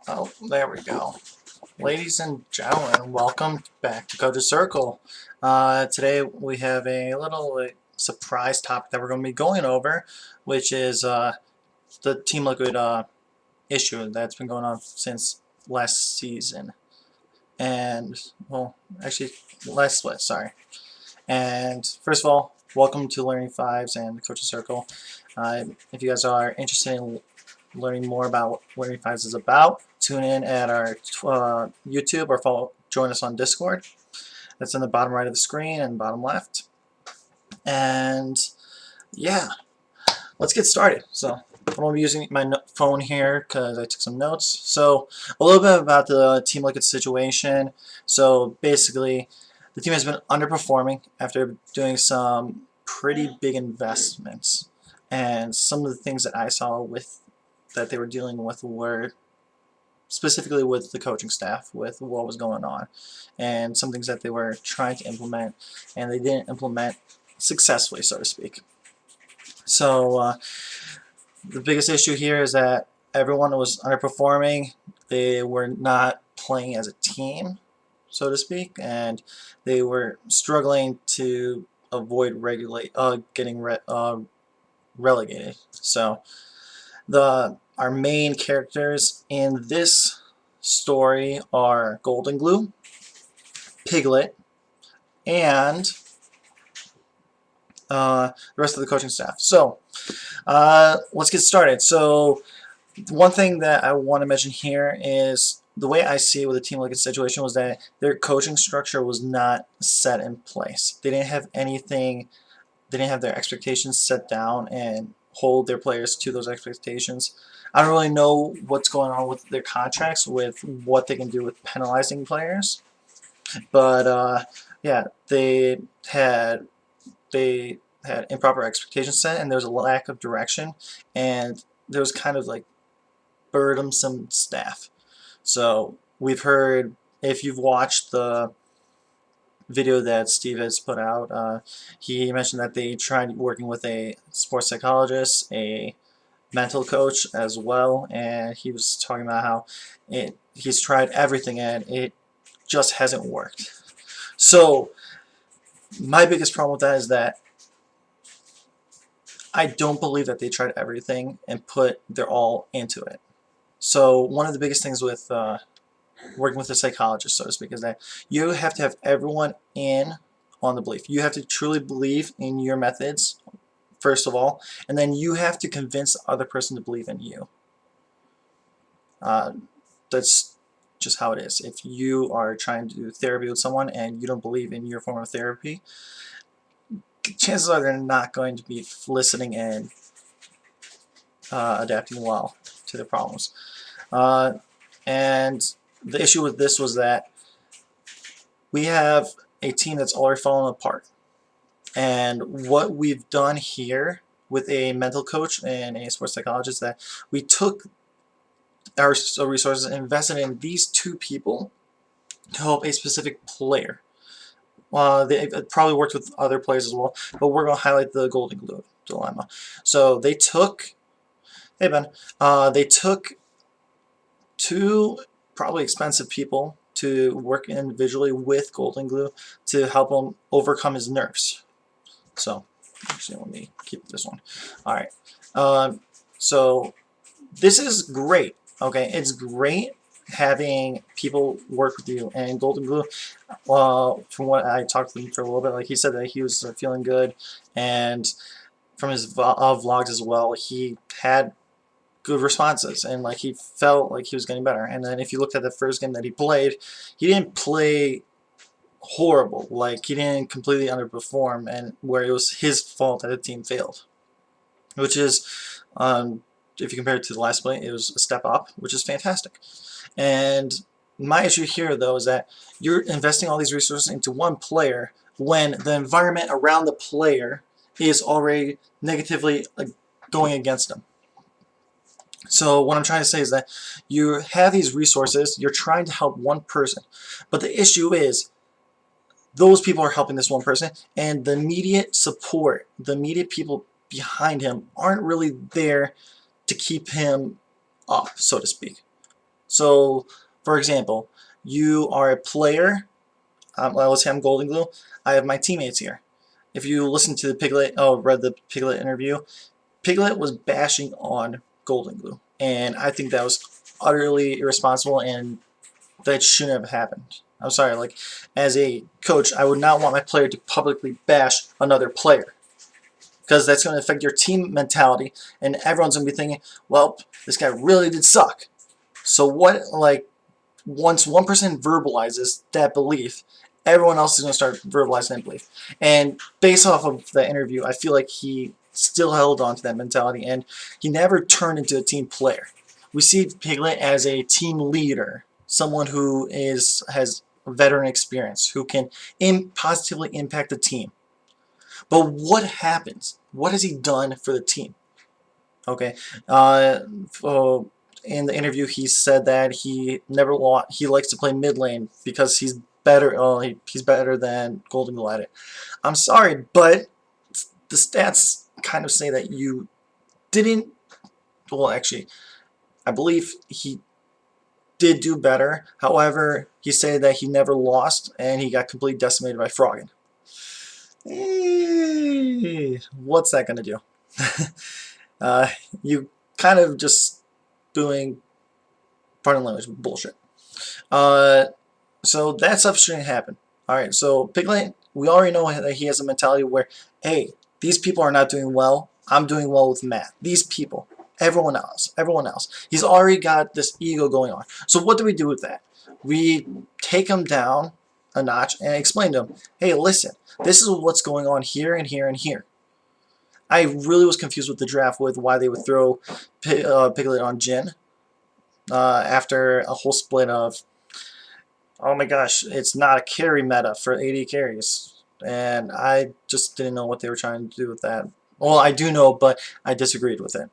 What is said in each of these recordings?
Oh, there we go. Ladies and gentlemen, welcome back to Coach's Circle. Today we have a little surprise topic that we're going to be going over, which is the Team Liquid issue that's been going on since last season. And, well, actually, last split, sorry. And first of all, welcome to Learning Fives and the Coach's Circle. If you guys are interested in learning more about what Learning Fives is about, tune in at our YouTube or join us on Discord. That's in the bottom right of the screen and bottom left. And yeah, let's get started. So I'm going to be using my phone here because I took some notes. So a little bit about the Team Liquid situation. So basically, the team has been underperforming after doing some pretty big investments. And some of the things that I saw with that they were dealing with were specifically with the coaching staff, with what was going on, and some things that they were trying to implement, and they didn't implement successfully, so to speak. So the biggest issue here is that everyone was underperforming. They were not playing as a team, so to speak, and they were struggling to avoid getting relegated. So our main characters in this story are Golden Glue, Piglet, and the rest of the coaching staff. So let's get started. So one thing that I want to mention here is the way I see it with the Team Liquid situation was that their coaching structure was not set in place. They didn't have anything, they didn't have their expectations set down and hold their players to those expectations. I don't really know what's going on with their contracts, with what they can do with penalizing players, but yeah, they had improper expectations set, and there was a lack of direction, and there was kind of like burdensome staff. So we've heard, if you've watched the video that Steve has put out, he mentioned that they tried working with a sports psychologist, a mental coach as well, and he was talking about how he's tried everything and it just hasn't worked. So my biggest problem with that is that I don't believe that they tried everything and put their all into it. So one of the biggest things with working with a psychologist, so to speak, is that you have to have everyone in on the belief. You have to truly believe in your methods, first of all, and then you have to convince the other person to believe in you. That's just how it is. If you are trying to do therapy with someone and you don't believe in your form of therapy, chances are they're not going to be listening and adapting well to the problems. And the issue with this was that we have a team that's already fallen apart. And what we've done here with a mental coach and a sports psychologist, that we took our resources and invested in these two people to help a specific player. They probably worked with other players as well, but we're going to highlight the Golden Glue dilemma. So they took, hey Ben, they took two probably expensive people to work individually with Golden Glue to help him overcome his nerfs. So, actually, let me keep this one. All right. So this is great. Okay, it's great having people work with you. And Golden Glue, from what I talked to him for a little bit, like he said that he was feeling good, and from his vlogs as well, he had good responses, and like he felt like he was getting better. And then if you looked at the first game that he played, he didn't play horrible. Like he didn't completely underperform, and where it was his fault that the team failed, which is, if you compare it to the last play, it was a step up, which is fantastic. And my issue here, though, is that you're investing all these resources into one player when the environment around the player is already negatively going against him. So what I'm trying to say is that you have these resources, you're trying to help one person, but the issue is those people are helping this one person, and the immediate support, the immediate people behind him aren't really there to keep him up, so to speak. So, for example, you are a player. Well, let's say I'm Golden Glue. I have my teammates here. If you listen to the Piglet, read the Piglet interview, Piglet was bashing on Golden Glue, and I think that was utterly irresponsible, and that shouldn't have happened. I'm sorry, like, as a coach, I would not want my player to publicly bash another player, because that's going to affect your team mentality, and everyone's going to be thinking, well, this guy really did suck. So what, like, once one person verbalizes that belief, everyone else is going to start verbalizing that belief. And based off of the interview, I feel like he still held on to that mentality, and he never turned into a team player. We see Piglet as a team leader, someone who has veteran experience, who can positively impact the team. But what happens? What has he done for the team? Okay, in the interview, he said that he likes to play mid lane because he's better. He's better than Golden Glue at it. I'm sorry, but the stats kind of say that you didn't. Well, actually, I believe he did do better. However, he said that he never lost, and he got completely decimated by Froggen. What's that going to do? You kind of just doing, pardon the language, bullshit. So that stuff shouldn't happen. Alright, so Piglet, we already know that he has a mentality where, hey, these people are not doing well, I'm doing well with Matt. These people, everyone else. He's already got this ego going on. So what do we do with that? We take him down a notch and explain to him, hey, listen, this is what's going on here and here and here. I really was confused with the draft with why they would throw Piglet on Jhin after a whole split of, oh my gosh, it's not a carry meta for AD carries. And I just didn't know what they were trying to do with that. Well, I do know, but I disagreed with it.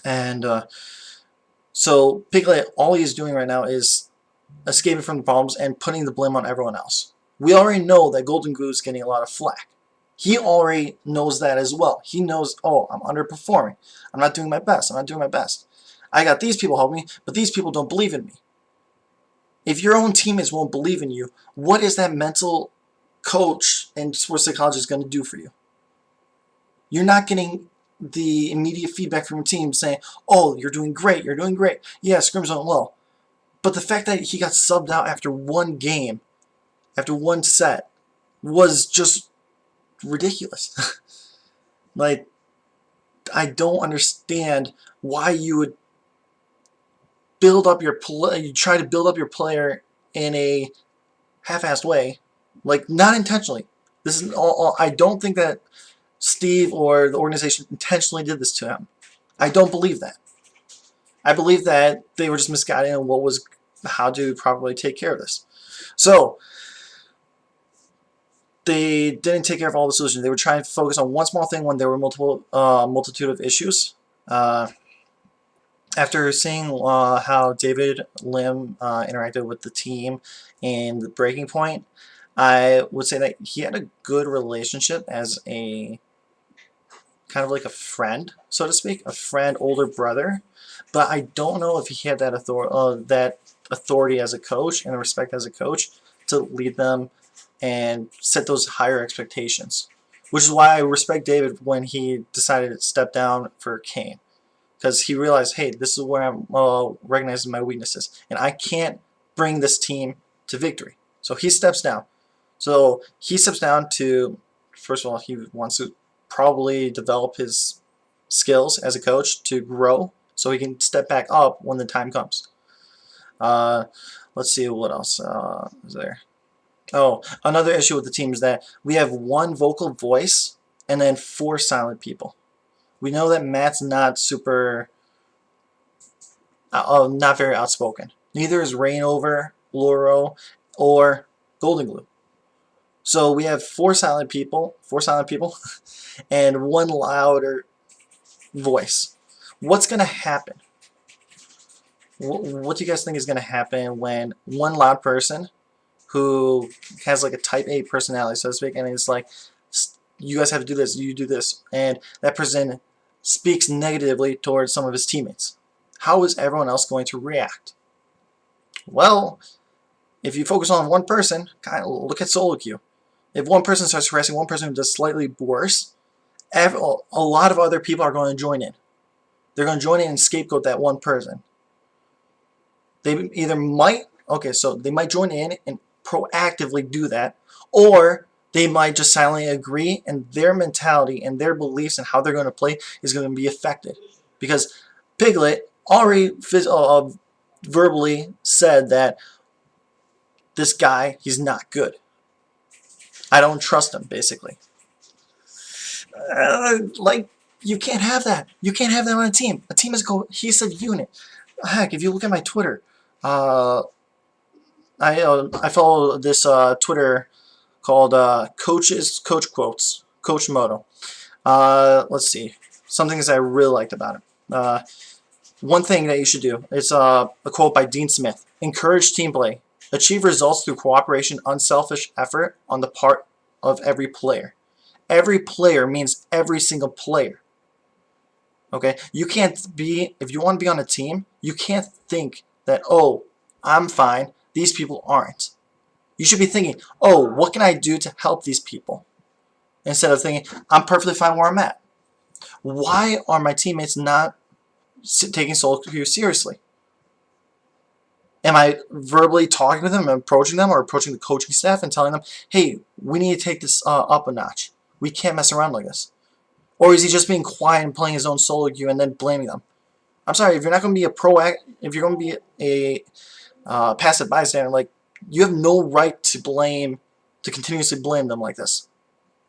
And so Piglet, all he's doing right now is escaping from the problems and putting the blame on everyone else. We already know that Golden Glue is getting a lot of flack. He already knows that as well. He knows, oh, I'm underperforming. I'm not doing my best. I got these people helping me, but these people don't believe in me. If your own teammates won't believe in you, what is that mental coach and sports psychologist going to do for you? You're not getting the immediate feedback from your team saying, oh, you're doing great. Yeah, Scrim's on well. But the fact that he got subbed out after one game, after one set, was just ridiculous. Like, I don't understand why you would try to build up your player in a half-assed way, like not intentionally. This is all. I don't think that Steve or the organization intentionally did this to him. I don't believe that. I believe that they were just misguided on how to properly take care of this. So they didn't take care of all the solutions. They were trying to focus on one small thing when there were multitude of issues. After seeing how David Lim interacted with the team in the breaking point, I would say that he had a good relationship as a kind of like a friend, so to speak, a friend, older brother. But I don't know if he had that authority as a coach and the respect as a coach to lead them and set those higher expectations. Which is why I respect David when he decided to step down for Kane. Because he realized, hey, this is where I'm recognizing my weaknesses. And I can't bring this team to victory. So he steps down. So he steps down to, first of all, he wants to probably develop his skills as a coach to grow so he can step back up when the time comes. Let's see what else is there. Oh, another issue with the team is that we have one vocal voice and then 4 silent people. We know that Matt's not super, not very outspoken. Neither is Rainover, Loro, or Golden Glue. So we have 4 silent people, and 1 louder voice. What's going to happen? What do you guys think is going to happen when one loud person who has like a type A personality, so to speak, and it's like, you guys have to do this, you do this, and that person speaks negatively towards some of his teammates? How is everyone else going to react? Well, if you focus on one person, kind of look at solo queue. If one person starts harassing one person who does slightly worse, a lot of other people are going to join in. They're going to join in and scapegoat that one person. They either might, okay, so they might join in and proactively do that, or they might just silently agree, and their mentality and their beliefs and how they're going to play is going to be affected. Because Piglet already verbally said that this guy, he's not good. I don't trust him, basically. Like, you can't have that. You can't have that on a team. A team is a cohesive unit. Heck, if you look at my Twitter, I follow this Twitter called Coach Quotes, Coach Moto. Let's see, some things I really liked about it. One thing that you should do is a quote by Dean Smith: encourage team play, achieve results through cooperation, unselfish effort on the part of every player. Every player means every single player. Okay, you can't be, if you want to be on a team, you can't think that, oh, I'm fine, these people aren't. You should be thinking, oh, what can I do to help these people? Instead of thinking, I'm perfectly fine where I'm at. Why are my teammates not taking solo queue seriously? Am I verbally talking with them and approaching them, or approaching the coaching staff and telling them, hey, we need to take this up a notch. We can't mess around like this. Or is he just being quiet and playing his own solo queue and then blaming them? I'm sorry, if you're not going to be if you're going to be a passive bystander, like, you have no right to continuously blame them like this.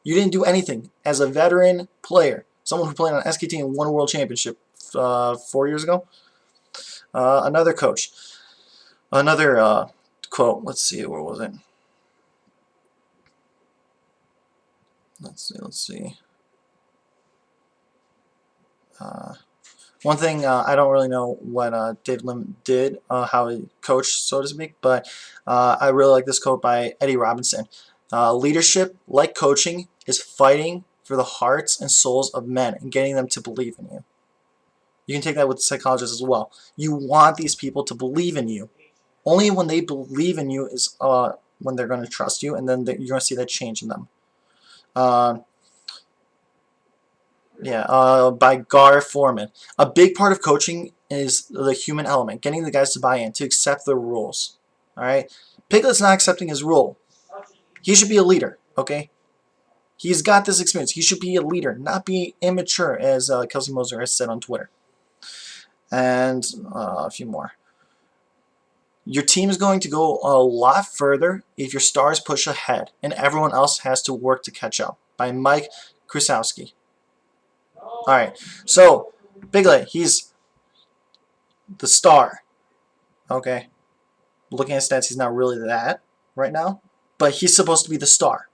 You didn't do anything as a veteran player, someone who played on SKT and won a world championship 4 years ago. Another coach, another quote. Let's see, where was it? Let's see. One thing, I don't really know what Dave Lim did, how he coached, so to speak, but I really like this quote by Eddie Robinson. Leadership, like coaching, is fighting for the hearts and souls of men and getting them to believe in you. You can take that with psychologists as well. You want these people to believe in you. Only when they believe in you is when they're going to trust you, and then you're going to see that change in them. By Gar Foreman. A big part of coaching is the human element, getting the guys to buy in, to accept the rules. Alright? Piglet's not accepting his role. He should be a leader, okay? He's got this experience. He should be a leader, not be immature, as Kelsey Moser has said on Twitter. And a few more. Your team is going to go a lot further if your stars push ahead and everyone else has to work to catch up. By Mike Krasowski. Alright, so Piglet, he's the star. Okay. Looking at stats, he's not really that right now, but he's supposed to be the star.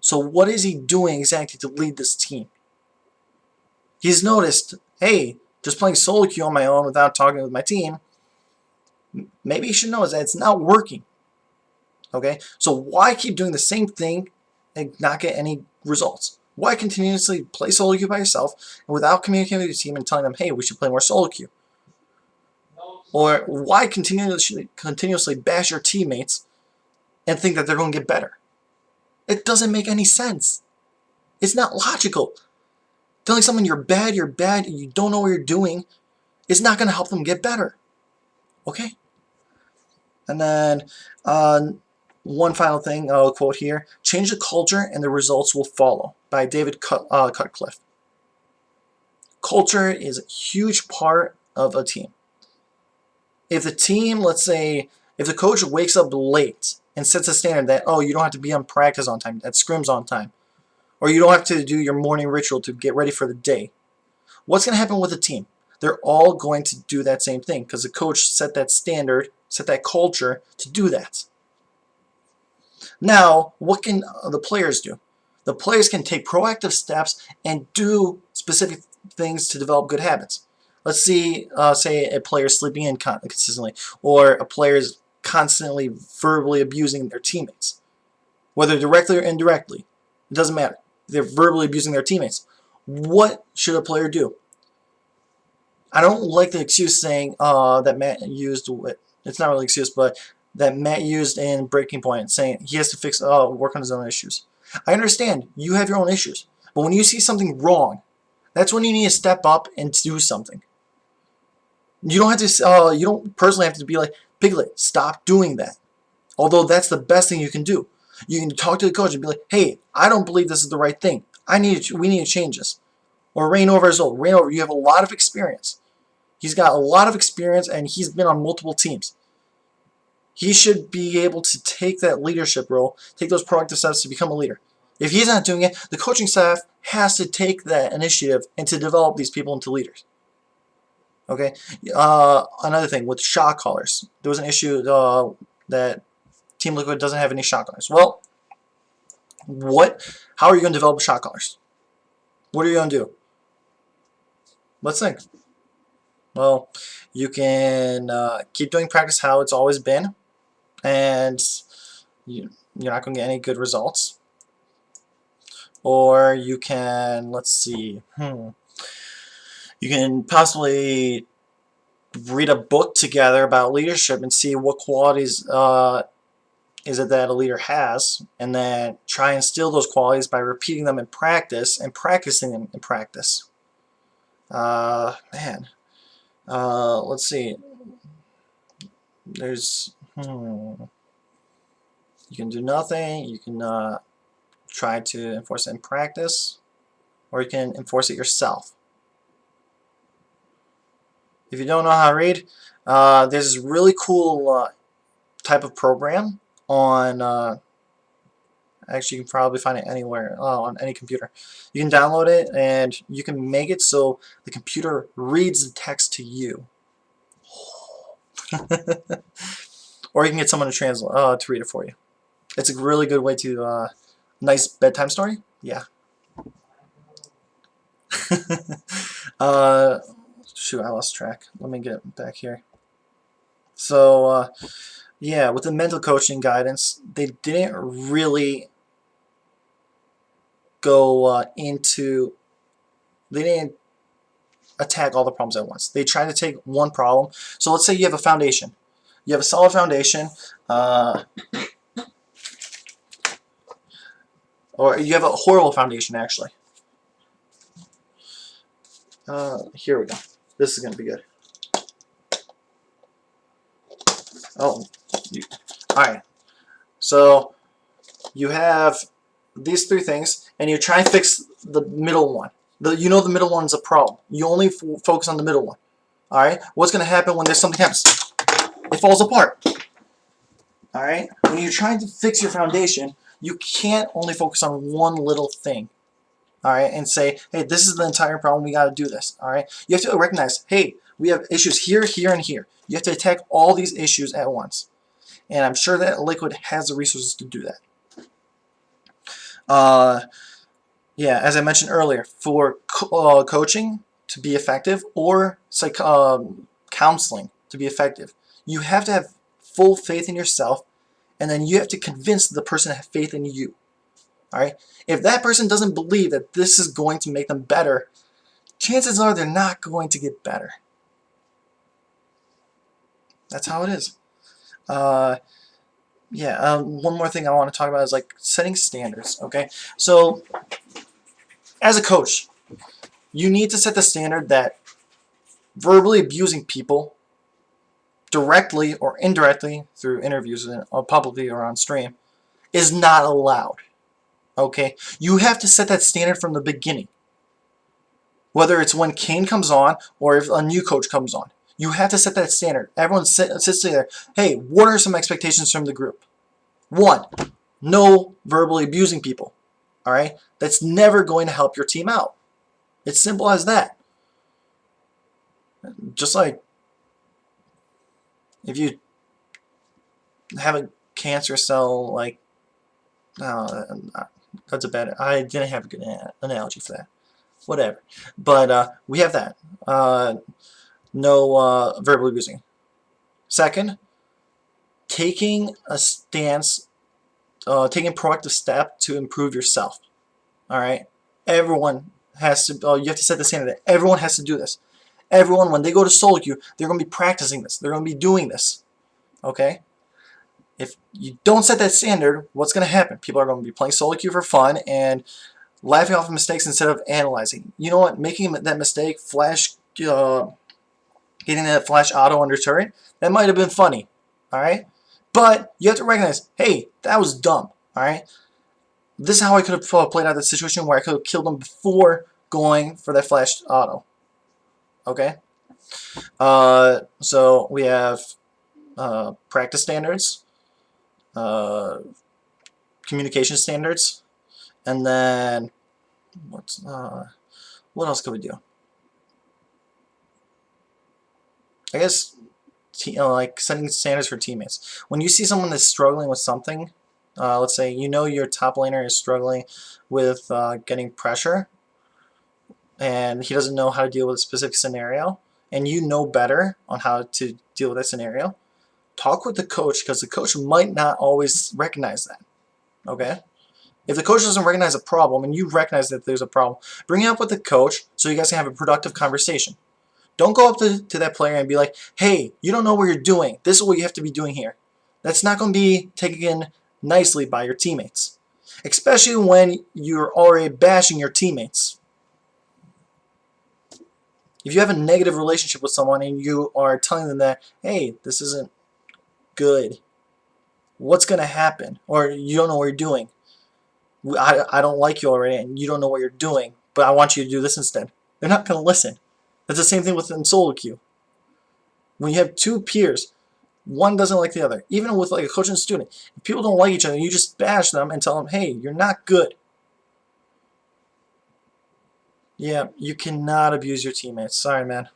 So what is he doing exactly to lead this team? He's noticed, hey, just playing solo queue on my own without talking with my team, maybe you should know that it's not working. Okay? So why keep doing the same thing and not get any results? Why continuously play solo queue by yourself and without communicating with your team and telling them, hey, we should play more solo queue? Or why continuously bash your teammates and think that they're going to get better? It doesn't make any sense. It's not logical. Telling someone you're bad, you don't know what you're doing, is not going to help them get better. Okay? And then one final thing I'll quote here: change the culture and the results will follow, by David Cutcliffe. Culture is a huge part of a team. If the team, let's say, if the coach wakes up late and sets a standard that, oh, you don't have to be on practice on time, at scrims on time, or you don't have to do your morning ritual to get ready for the day, what's going to happen with the team? They're all going to do that same thing because the coach set that standard, set that culture to do that. Now, what can the players do? The players can take proactive steps and do specific things to develop good habits. Let's see, say a player is sleeping in consistently, or a player is constantly verbally abusing their teammates. Whether directly or indirectly, it doesn't matter. They're verbally abusing their teammates. What should a player do? I don't like the excuse saying that Matt used. It's not really an excuse, but that Matt used in Breaking Point, saying he has to work on his own issues. I understand you have your own issues, but when you see something wrong, that's when you need to step up and do something. You don't have to. You don't personally have to be like, Piglet, stop doing that. Although that's the best thing you can do. You can talk to the coach and be like, hey, I don't believe this is the right thing. We need to change this. Or Rain Over as well. Rain Over, you have a lot of experience. He's got a lot of experience and he's been on multiple teams. He should be able to take that leadership role, take those proactive steps to become a leader. If he's not doing it, the coaching staff has to take that initiative and to develop these people into leaders. Okay. Another thing with shot callers, there was an issue that Team Liquid doesn't have any shot callers. Well, how are you going to develop shot callers? What are you going to do? Let's think. Well, you can keep doing practice how it's always been, and you're not going to get any good results. Or you can, let's see, you can possibly read a book together about leadership and see what qualities is it that a leader has, and then try and instill those qualities by repeating them in practice and practicing them in practice. Let's see. There's you can do nothing. You can try to enforce it in practice, or you can enforce it yourself. If you don't know how to read, there's this really cool type of program on actually you can probably find it anywhere on any computer. You can download it and you can make it so the computer reads the text to you. Or you can get someone to translate to read it for you. It's a really good way to nice bedtime story. Yeah. Shoot, I lost track. Let me get back here. So yeah, with the mental coaching guidance, they didn't really go they didn't attack all the problems at once. They tried to take one problem. So let's say you have a foundation. You have a solid foundation, or you have a horrible foundation, actually. Here we go. This is going to be good. Alright. So you have these three things, and you try and fix the middle one. You know the middle one's a problem. You only focus on the middle one. Alright? What's going to happen when there's something happens? It falls apart. Alright? When you're trying to fix your foundation, you can't only focus on one little thing. Alright? And say, hey, this is the entire problem, we got to do this. Alright? You have to recognize, hey, we have issues here, here, and here. You have to attack all these issues at once. And I'm sure that Liquid has the resources to do that. Yeah, as I mentioned earlier, for coaching to be effective, or counseling to be effective, you have to have full faith in yourself, and then you have to convince the person to have faith in you. Alright? If that person doesn't believe that this is going to make them better, chances are they're not going to get better. That's how it is. Yeah, one more thing I want to talk about is like setting standards, okay? So, as a coach, you need to set the standard that verbally abusing people directly or indirectly through interviews or publicly or on stream is not allowed, okay? You have to set that standard from the beginning. Whether it's when Kane comes on or if a new coach comes on. You have to set that standard. Everyone sits there, hey, what are some expectations from the group? 1, no verbally abusing people. Alright? That's never going to help your team out. It's simple as that. Just like if you have a cancer cell, like, that's a bad, I didn't have a good analogy for that. Whatever. But we have that. No verbal abusing. Second, taking a stance, taking a proactive step to improve yourself. All right? Everyone has to, you have to set the standard that everyone has to do this. Everyone, when they go to solo queue, they're going to be practicing this. They're going to be doing this. Okay? If you don't set that standard, what's going to happen? People are going to be playing solo queue for fun and laughing off mistakes instead of analyzing. You know what? Making that mistake, getting that flash auto under turret, that might have been funny. Alright? But you have to recognize, hey, that was dumb. Alright? This is how I could have played out the situation where I could have killed him before going for that flash auto. Okay? So we have practice standards, communication standards, and then what else could we do? I guess like setting standards for teammates. When you see someone that's struggling with something, let's say you know your top laner is struggling with getting pressure, and he doesn't know how to deal with a specific scenario, and you know better on how to deal with that scenario, talk with the coach, because the coach might not always recognize that. Okay? If the coach doesn't recognize a problem and you recognize that there's a problem, bring it up with the coach so you guys can have a productive conversation. Don't go up to that player and be like, hey, you don't know what you're doing. This is what you have to be doing here. That's not going to be taken nicely by your teammates. Especially when you're already bashing your teammates. If you have a negative relationship with someone and you are telling them that, hey, this isn't good, what's going to happen? Or you don't know what you're doing. I don't like you already and you don't know what you're doing, but I want you to do this instead. They're not going to listen. That's the same thing within solo queue. When you have two peers, one doesn't like the other. Even with like a coach and student, if people don't like each other, you just bash them and tell them, hey, you're not good. Yeah, you cannot abuse your teammates. Sorry, man.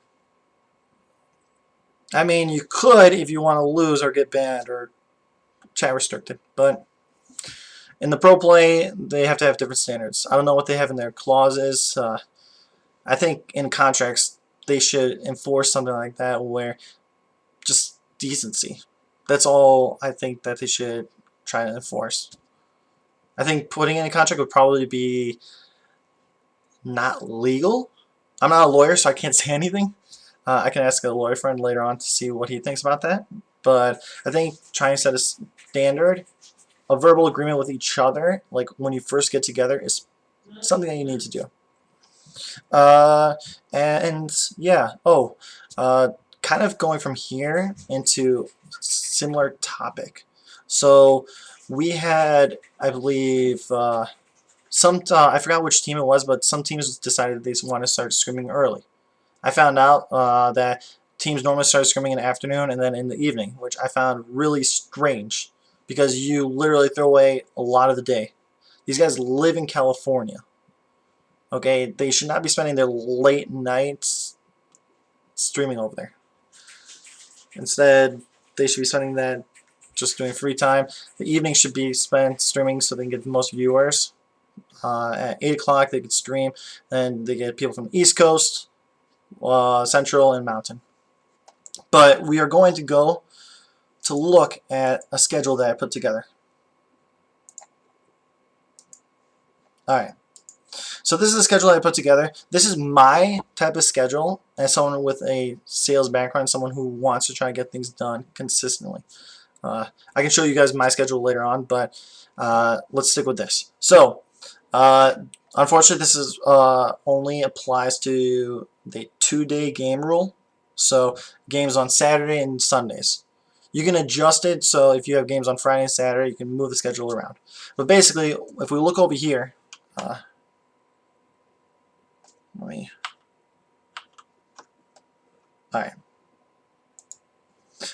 I mean, you could if you want to lose or get banned or chat restricted, but in the pro play, they have to have different standards. I don't know what they have in their clauses. I think in contracts, they should enforce something like that where just decency. That's all I think that they should try to enforce. I think putting in a contract would probably be not legal. I'm not a lawyer, so I can't say anything. I can ask a lawyer friend later on to see what he thinks about that. But I think trying to set a standard, a verbal agreement with each other, like when you first get together, is something that you need to do. And yeah, kind of going from here into similar topic. So we had, I believe, I forgot which team it was, but some teams decided they want to start scrimming early. I found out that teams normally start scrimming in the afternoon and then in the evening, which I found really strange because you literally throw away a lot of the day. These guys live in California. Okay, they should not be spending their late nights streaming over there. Instead, they should be spending that just doing free time. The evening should be spent streaming so they can get the most viewers. At 8 o'clock, they could stream. Then they get people from the East Coast, Central, and Mountain. But we are going to go to look at a schedule that I put together. Alright. So this is the schedule I put together. This is my type of schedule as someone with a sales background, someone who wants to try to get things done consistently. I can show you guys my schedule later on, but let's stick with this. So, unfortunately, this is only applies to the 2-day game rule. So, games on Saturday and Sundays. You can adjust it, so if you have games on Friday and Saturday, you can move the schedule around. But basically, if we look over here, Alright. Alright,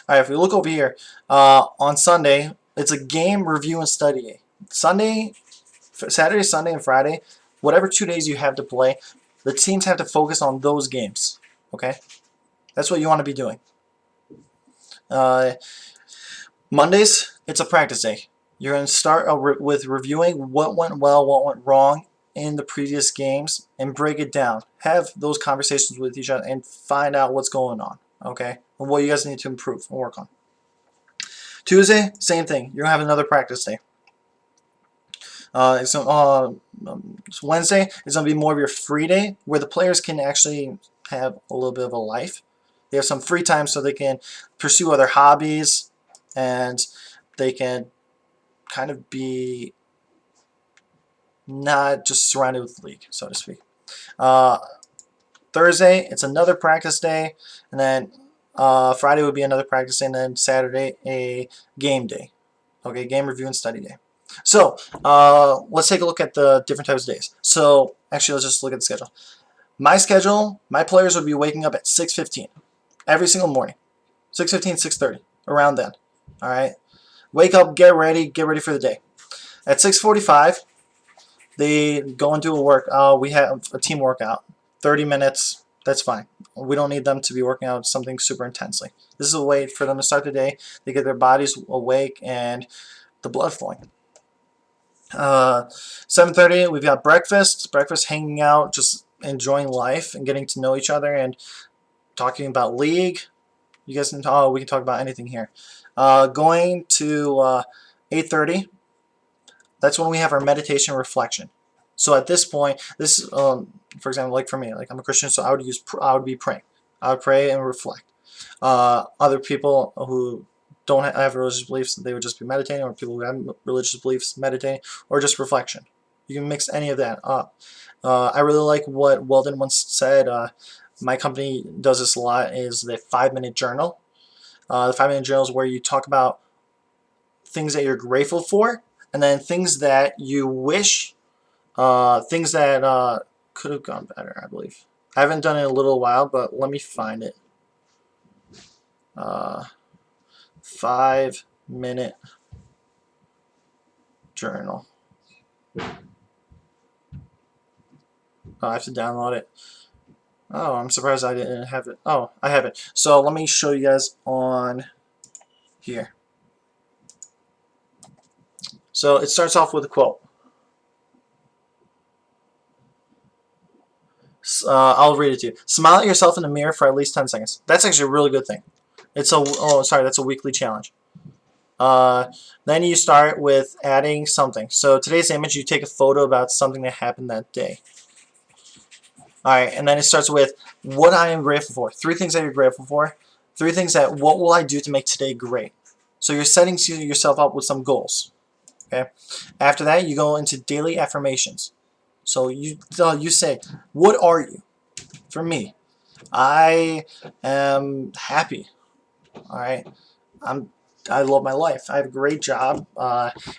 if we look over here, on Sunday, it's a game review and study day. Saturday, Sunday, and Friday, whatever 2 days you have to play, the teams have to focus on those games. Okay? That's what you want to be doing. Mondays, it's a practice day. You're going to start with reviewing what went well, what went wrong in the previous games, and break it down. Have those conversations with each other and find out what's going on. Okay? And what you guys need to improve and work on. Tuesday, same thing. You're going to have another practice day. So Wednesday is going to be more of your free day, where the players can actually have a little bit of a life. They have some free time so they can pursue other hobbies, and they can kind of be not just surrounded with the league, so to speak. Thursday, it's another practice day, and then Friday would be another practice day, and then Saturday, a game day. Okay, game review and study day. So, let's take a look at the different types of days. So, actually, let's just look at the schedule. My schedule, my players would be waking up at 6:15 every single morning. 6:15, 6:30, around then. Alright? Wake up, get ready for the day. At 6:45, they go and do a work. We have a team workout. 30 minutes, that's fine. We don't need them to be working out something super intensely. This is a way for them to start the day. They get their bodies awake and the blood flowing. 7:30, we've got breakfast. Breakfast, hanging out, just enjoying life and getting to know each other and talking about league. You guys can talk. We can talk about anything here. Going to 8:30. That's when we have our meditation reflection. So at this point, this for example, like for me, like I'm a Christian, so I would be praying. I would pray and reflect. Other people who don't have religious beliefs, they would just be meditating, or people who have religious beliefs meditating, or just reflection. You can mix any of that up. I really like what Weldon once said. My company does this a lot, is the 5-minute journal. The 5-minute journal is where you talk about things that you're grateful for, and then things that you wish, things that could have gone better, I believe. I haven't done it in a little while, but let me find it. 5-minute journal. I have to download it. Oh, I'm surprised I didn't have it. Oh, I have it. So let me show you guys on here. So it starts off with a quote. I'll read it to you. Smile at yourself in the mirror for at least 10 seconds. That's actually a really good thing. It's a that's a weekly challenge. Then you start with adding something. So today's image, you take a photo about something that happened that day. Alright, and then it starts with what I am grateful for. 3 things that you're grateful for. 3 things that, what will I do to make today great? So you're setting yourself up with some goals. Okay. After that, you go into daily affirmations. So you say, what are you? For me, I am happy. Alright. I love my life. I have a great job.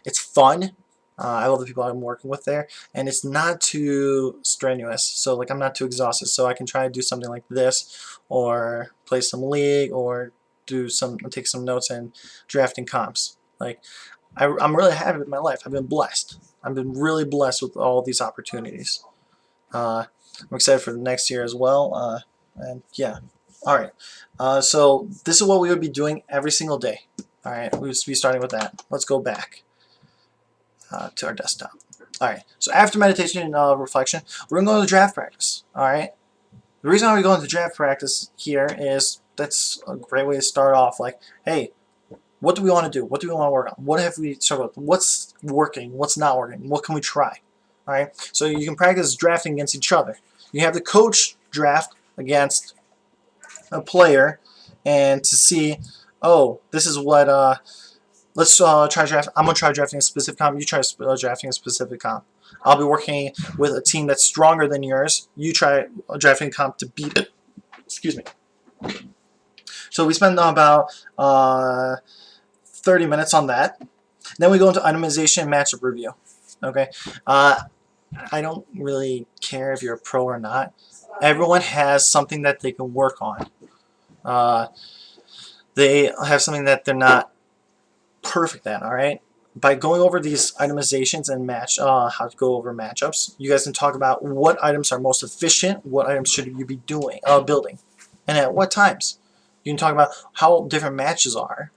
It's fun. I love the people I'm working with there, and it's not too strenuous. So like I'm not too exhausted. So I can try to do something like this, or play some league, or take some notes and drafting comps. Like I'm really happy with my life. I've been blessed. I've been really blessed with all these opportunities. I'm excited for the next year as well. And yeah. Alright, so this is what we would be doing every single day. Alright, we would be starting with that. Let's go back to our desktop. Alright, so after meditation and reflection, we're going to go to draft practice. Alright, the reason why we go into draft practice here is that's a great way to start off. Like, hey, what do we want to do? What do we want to work on? What have we started with? What's working? What's not working? What can we try? Alright, so you can practice drafting against each other. You have the coach draft against a player, and to see, oh, this is what, let's try draft. I'm gonna try drafting a specific comp. You try drafting a specific comp. I'll be working with a team that's stronger than yours. You try drafting a comp to beat it. Excuse me. So we spend about 30 minutes on that. Then we go into itemization and matchup review. Okay. I don't really care if you're a pro or not. Everyone has something that they can work on. They have something that they're not perfect at, alright? By going over these itemizations and how to go over matchups, you guys can talk about what items are most efficient, what items should you be doing, building, and at what times. You can talk about how different matches are.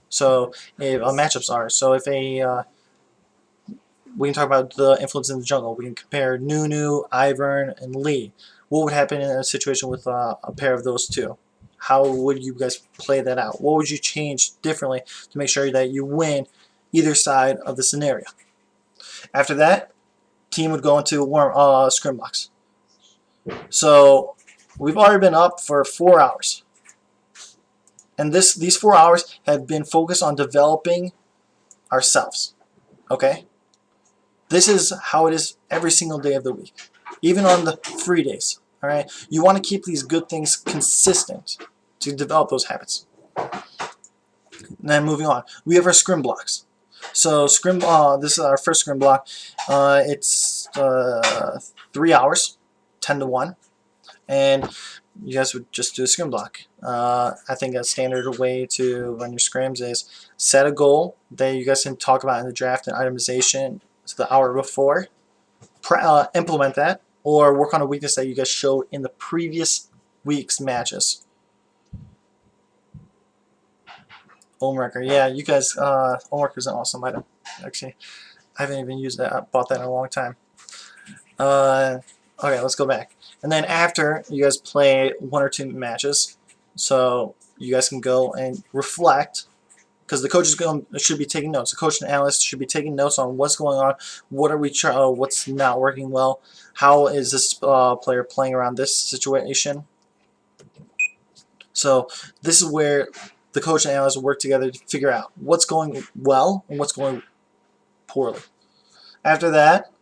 So, if matchups are. So, if we can talk about the influence in the jungle. We can compare Nunu, Ivern, and Lee. What would happen in a situation with a pair of those two? How would you guys play that out? What would you change differently to make sure that you win either side of the scenario? After that, team would go into scrim blocks. So we've already been up for 4 hours. And these 4 hours have been focused on developing ourselves. Okay? This is how it is every single day of the week. Even on the free days. Alright? You want to keep these good things consistent to develop those habits. And then moving on. We have our scrim blocks. So scrim this is our first scrim block. It's 3 hours, 10 to 1. And you guys would just do a scrim block. I think a standard way to run your scrims is set a goal that you guys can talk about in the draft and itemization to the hour before. Implement that, or work on a weakness that you guys showed in the previous week's matches. Homewrecker, yeah, you guys, Homewrecker is an awesome item. Actually, I haven't even used that. I bought that in a long time. Okay, let's go back. And then after, you guys play 1 or 2 matches, so you guys can go and reflect, because the coach should be taking notes. The coach and analyst should be taking notes on what's going on, what's not working well, how is this player playing around this situation. So this is where the coach and analyst work together to figure out what's going well and what's going poorly. After that,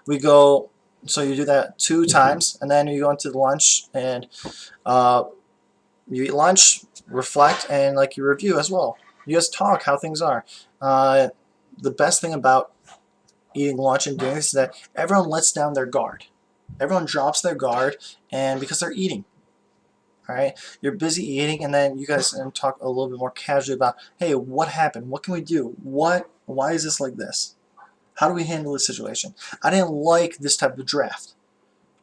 we go. So you do that 2 times, and then you go into lunch and you eat lunch, reflect, and like you review as well. You guys talk how things are. The best thing about eating lunch and doing this is that everyone lets down their guard. Everyone drops their guard, and because they're eating. Alright, you're busy eating, and then you guys can talk a little bit more casually about, hey, what happened? What can we do? Why is this like this? How do we handle this situation? I didn't like this type of draft.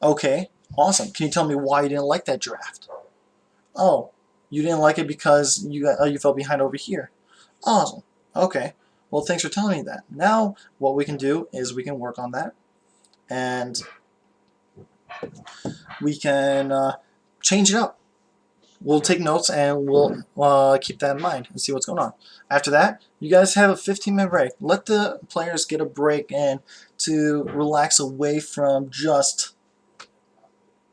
Okay, awesome. Can you tell me why you didn't like that draft? Oh, you didn't like it because you fell behind over here. Awesome. Okay. Well, thanks for telling me that. Now, what we can do is we can work on that, and we can change it up. We'll take notes and we'll keep that in mind and see what's going on. After that, you guys have a 15-minute break. Let the players get a break and to relax away from just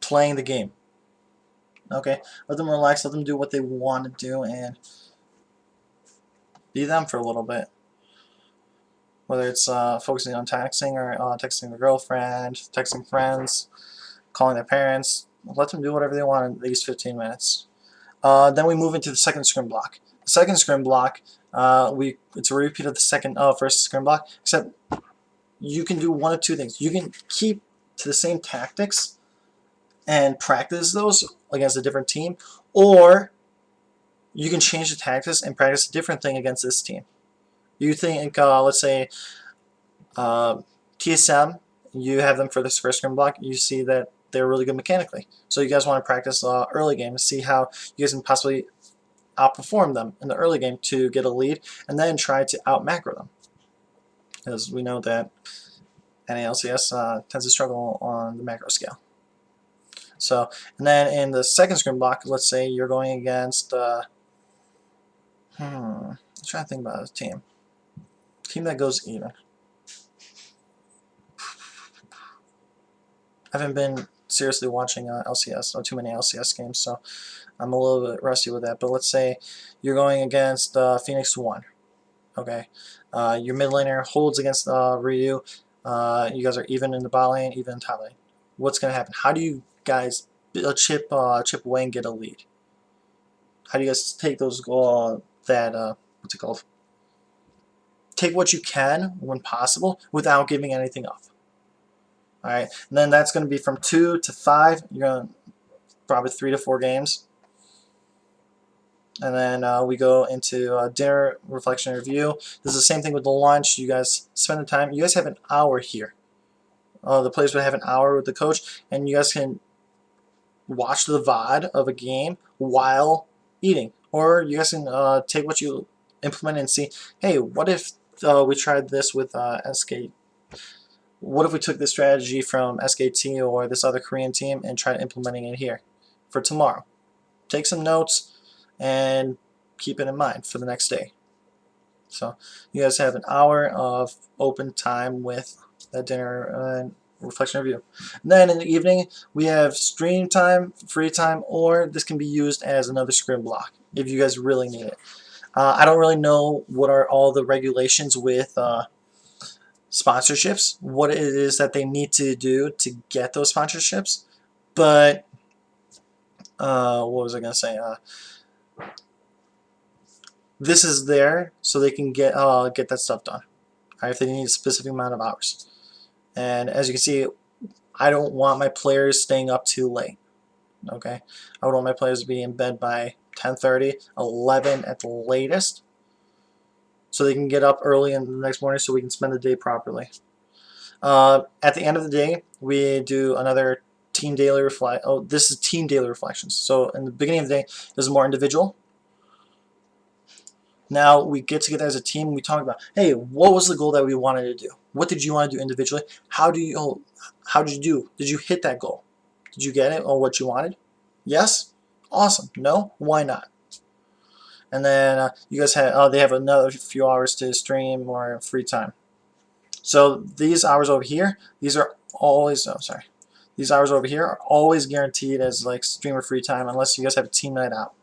playing the game. Okay? Let them relax, let them do what they want to do, and be them for a little bit. Whether it's focusing on texting or texting their girlfriend, texting friends, calling their parents, let them do whatever they want in these 15 minutes. Then we move into the second scrim block. The second scrim block, it's a repeat of the first scrim block, except you can do 1 of 2 things. You can keep to the same tactics and practice those against a different team, or you can change the tactics and practice a different thing against this team. You think, let's say, TSM, you have them for this first scrim block, you see that they're really good mechanically. So you guys want to practice early game to see how you guys can possibly outperform them in the early game to get a lead, and then try to out-macro them. Because we know that NALCS tends to struggle on the macro scale. So, and then in the second scrim block, let's say you're going against, I'm trying to think about a team. Team that goes even. I haven't been seriously watching LCS, or too many LCS games, so I'm a little bit rusty with that. But let's say you're going against Phoenix 1. Okay. Your mid laner holds against Ryu. You guys are even in the bot lane, even in top lane. What's going to happen? How do you guys chip away and get a lead? How do you guys take those what's it called? Take what you can when possible without giving anything up. All right, and then that's going to be from 2 to 5. You're going to probably 3 to 4 games. And then we go into dinner, reflection, review. This is the same thing with the lunch. You guys spend the time. You guys have an hour here. The players would have an hour with the coach, and you guys can watch the VOD of a game while eating. Or you guys can take what you implement and see, hey, what if we tried this with SK? What if we took this strategy from SKT or this other Korean team and tried implementing it here for tomorrow? Take some notes and keep it in mind for the next day. So you guys have an hour of open time with that dinner and reflection review. And then in the evening, we have stream time, free time, or this can be used as another scrim block if you guys really need it. I don't really know what are all the regulations with sponsorships, what it is that they need to do to get those sponsorships, but what was I going to say? This is there so they can get that stuff done. Right, if they need a specific amount of hours. And as you can see, I don't want my players staying up too late. Okay, I would want my players to be in bed by 10:30, 11 at the latest, so they can get up early in the next morning so we can spend the day properly. At the end of the day, we do another team daily reflect. Oh, this is team daily reflections. So in the beginning of the day, this is more individual. Now we get together as a team and we talk about, hey, what was the goal that we wanted to do? What did you want to do individually? How did you do? Did you hit that goal? Did you get it or what you wanted? Yes? Awesome. No? Why not? And then you guys have they have another few hours to stream or free time. So these hours over here, these are always these hours over here are always guaranteed as like streamer free time unless you guys have a team night out.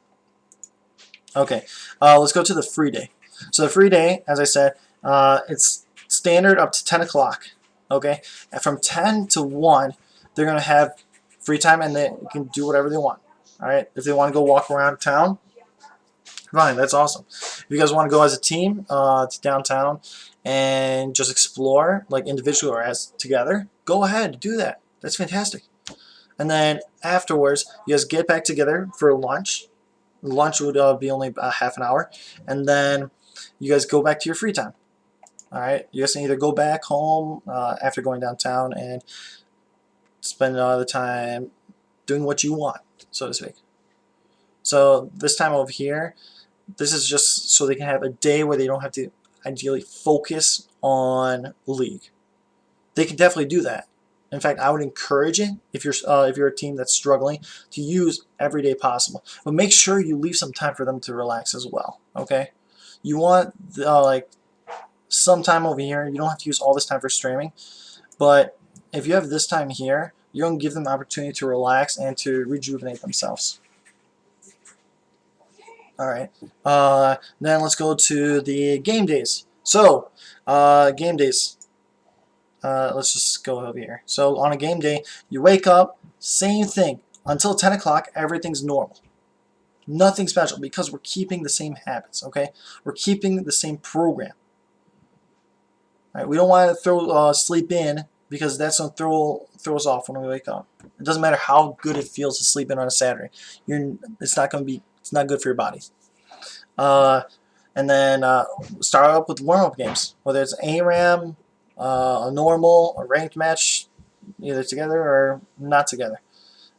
Okay, let's go to the free day. So the free day, as I said, it's standard up to 10 o'clock. Okay, and from 10 to 1, they're going to have free time and they can do whatever they want. All right, if they want to go walk around town, fine, that's awesome. If you guys want to go as a team to downtown and just explore, like individually or as together, go ahead, do that. That's fantastic. And then afterwards, you guys get back together for lunch. Lunch would be only half an hour, and then you guys go back to your free time. All right, you guys can either go back home after going downtown and spend the time doing what you want, so to speak. So this time over here, this is just so they can have a day where they don't have to ideally focus on League. They can definitely do that. In fact, I would encourage it if you're a team that's struggling to use every day possible. But make sure you leave some time for them to relax as well. Okay, you want like some time over here. You don't have to use all this time for streaming, but if you have this time here, you're going to give them the opportunity to relax and to rejuvenate themselves. All right. Then let's go to the game days. So game days. Let's just go over here. So on a game day, you wake up, same thing. Until 10 o'clock, everything's normal. Nothing special because we're keeping the same habits, okay? We're keeping the same program. All right, we don't want to throw sleep in because that's going to throw us off when we wake up. It doesn't matter how good it feels to sleep in on a Saturday. It's not good for your body. And then start up with warm-up games, whether it's ARAM, a normal, a ranked match, either together or not together.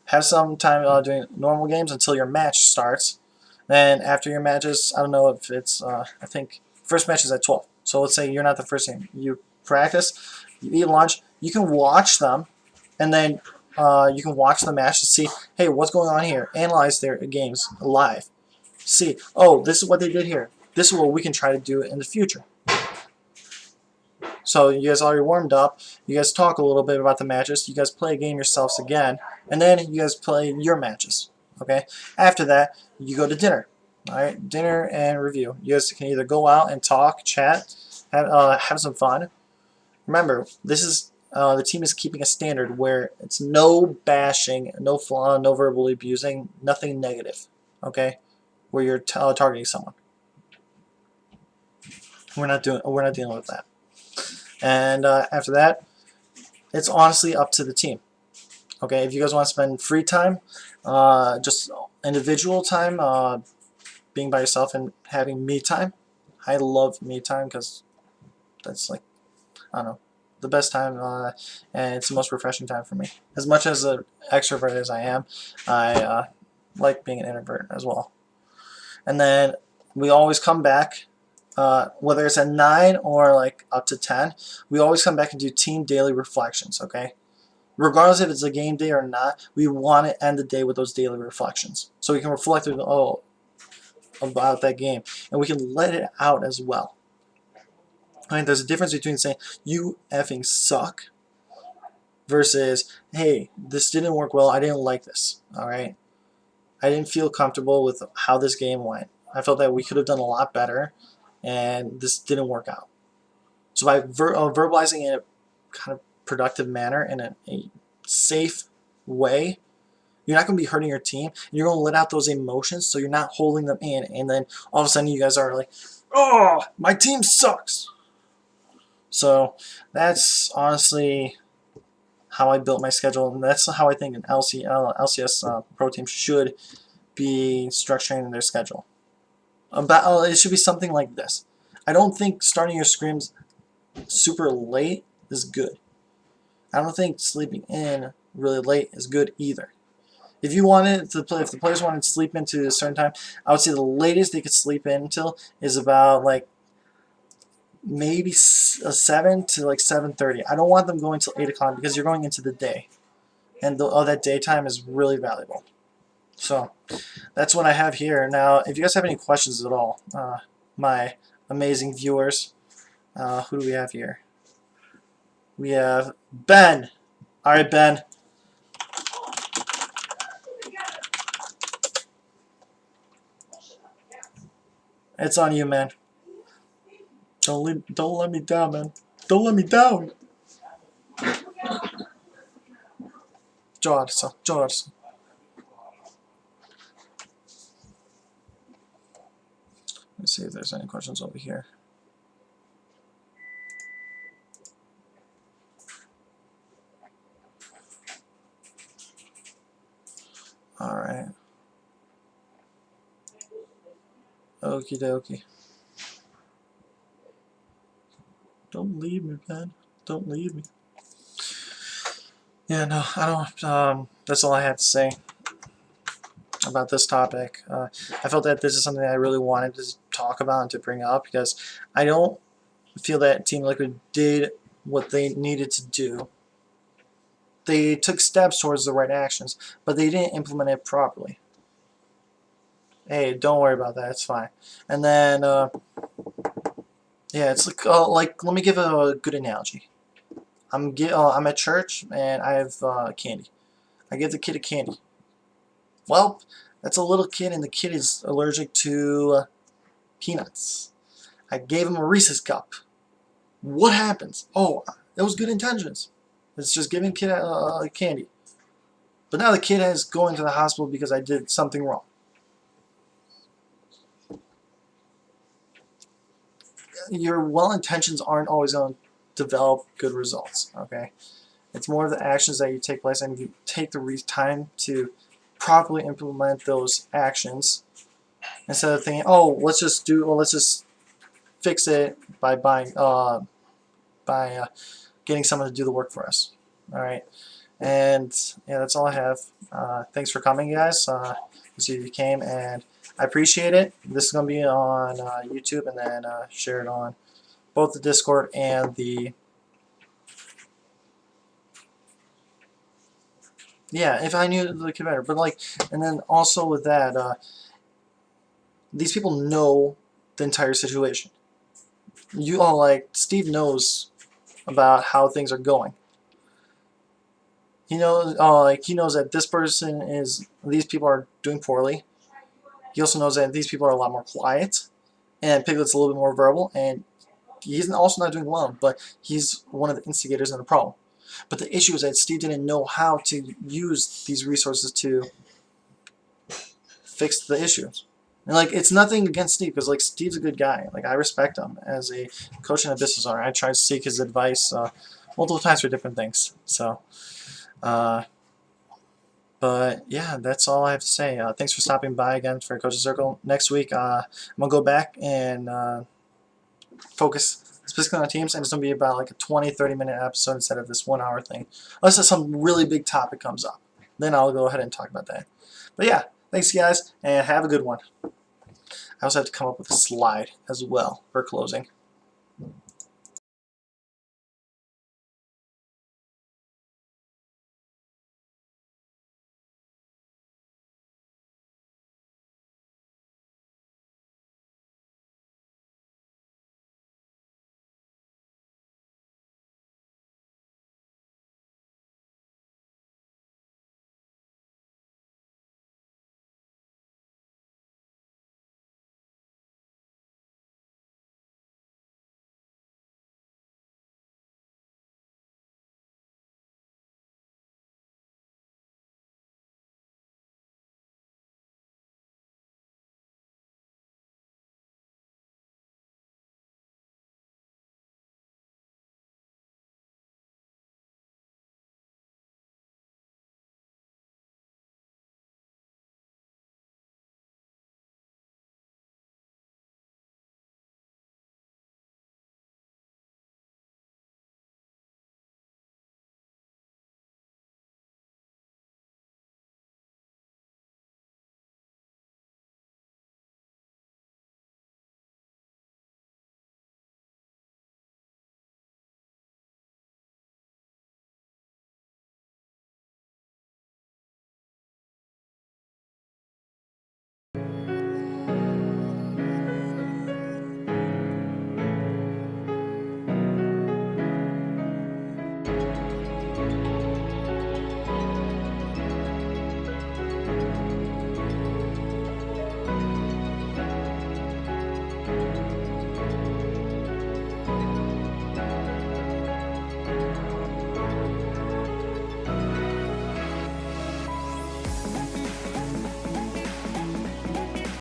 Have some time doing normal games until your match starts. Then after your matches, I don't know if it's, I think first match is at 12. So let's say you're not the first game. You practice, you eat lunch, you can watch them, and then you can watch the match to see, hey, what's going on here? Analyze their games live. See, oh, this is what they did here. This is what we can try to do in the future. So you guys already warmed up. You guys talk a little bit about the matches. You guys play a game yourselves again, and then you guys play your matches. Okay. After that, you go to dinner. All right, dinner and review. You guys can either go out and talk, chat, have some fun. Remember, this is the team is keeping a standard where it's no bashing, no flaw, no verbally abusing, nothing negative. Okay, where you're targeting someone. We're not dealing with that. And after that, it's honestly up to the team. Okay, if you guys want to spend free time, just individual time, being by yourself and having me time. I love me time because that's like, I don't know, the best time, and it's the most refreshing time for me. As much as an extrovert as I am, I like being an introvert as well. And then we always come back, whether it's at 9 or like up to 10, we always come back and do team daily reflections, okay? Regardless if it's a game day or not, we want to end the day with those daily reflections. So we can reflect about that game, and we can let it out as well. I mean, there's a difference between saying, you effing suck, versus, hey, this didn't work well, I didn't like this, alright? I didn't feel comfortable with how this game went. I felt that we could have done a lot better, and this didn't work out. So by verbalizing in a kind of productive manner, in a safe way, you're not going to be hurting your team. You're going to let out those emotions, so you're not holding them in, and then all of a sudden you guys are like, oh, my team sucks. So that's honestly how I built my schedule, and that's how I think an LCS pro team should be structuring their schedule. It should be something like this. I don't think starting your scrims super late is good. I don't think sleeping in really late is good either. If you wanted to play, if the players wanted to sleep into a certain time, I would say the latest they could sleep in until is about like maybe 7 to like 7:30. I don't want them going till 8 o'clock because you're going into the day, and that daytime is really valuable. So that's what I have here. Now, if you guys have any questions at all, my amazing viewers, who do we have here? We have Ben. All right, Ben. It's on you, man. Don't let me down, man. Don't let me down. George. Let's see if there's any questions over here. Alright. Okie dokie. Don't leave me, man. Don't leave me. Yeah, no, I don't. That's all I have to say about this topic. I felt that this is something I really wanted to talk about and to bring up because I don't feel that Team Liquid did what they needed to do. They took steps towards the right actions, but they didn't implement it properly. Hey, don't worry about that. It's fine. And then, yeah, it's like let me give a good analogy. I'm at church and I have candy. I give the kid a candy. Well, that's a little kid and the kid is allergic to peanuts. I gave him a Reese's cup. What happens? Oh, it was good intentions. It's just giving kid candy. But now the kid is going to the hospital because I did something wrong. Your well intentions aren't always going to develop good results. Okay, it's more of the actions that you take place, and you take the time to properly implement those actions instead of thinking, oh, let's just fix it by getting someone to do the work for us. All right, and yeah, that's all I have. Thanks for coming, guys. See if you came, and I appreciate it. This is going to be on YouTube, and then share it on both the Discord and the... Yeah, if I knew the kid better. But like, and then also with that, these people know the entire situation. You all, like, Steve knows about how things are going. He knows, he knows that these people are doing poorly. He also knows that these people are a lot more quiet, and Piglet's a little bit more verbal, and he's also not doing well, but he's one of the instigators in the problem. But the issue is that Steve didn't know how to use these resources to fix the issues. And like, it's nothing against Steve, because like, Steve's a good guy. Like, I respect him as a coach and a business owner. I try to seek his advice multiple times for different things. So, but yeah, that's all I have to say. Thanks for stopping by again for Coach's Circle. Next week, I'm gonna go back and focus specifically on teams, and it's gonna be about like a 20-30 minute episode instead of this 1 hour thing. Unless some really big topic comes up, then I'll go ahead and talk about that. But yeah, thanks guys, and have a good one. I also have to come up with a slide as well for closing.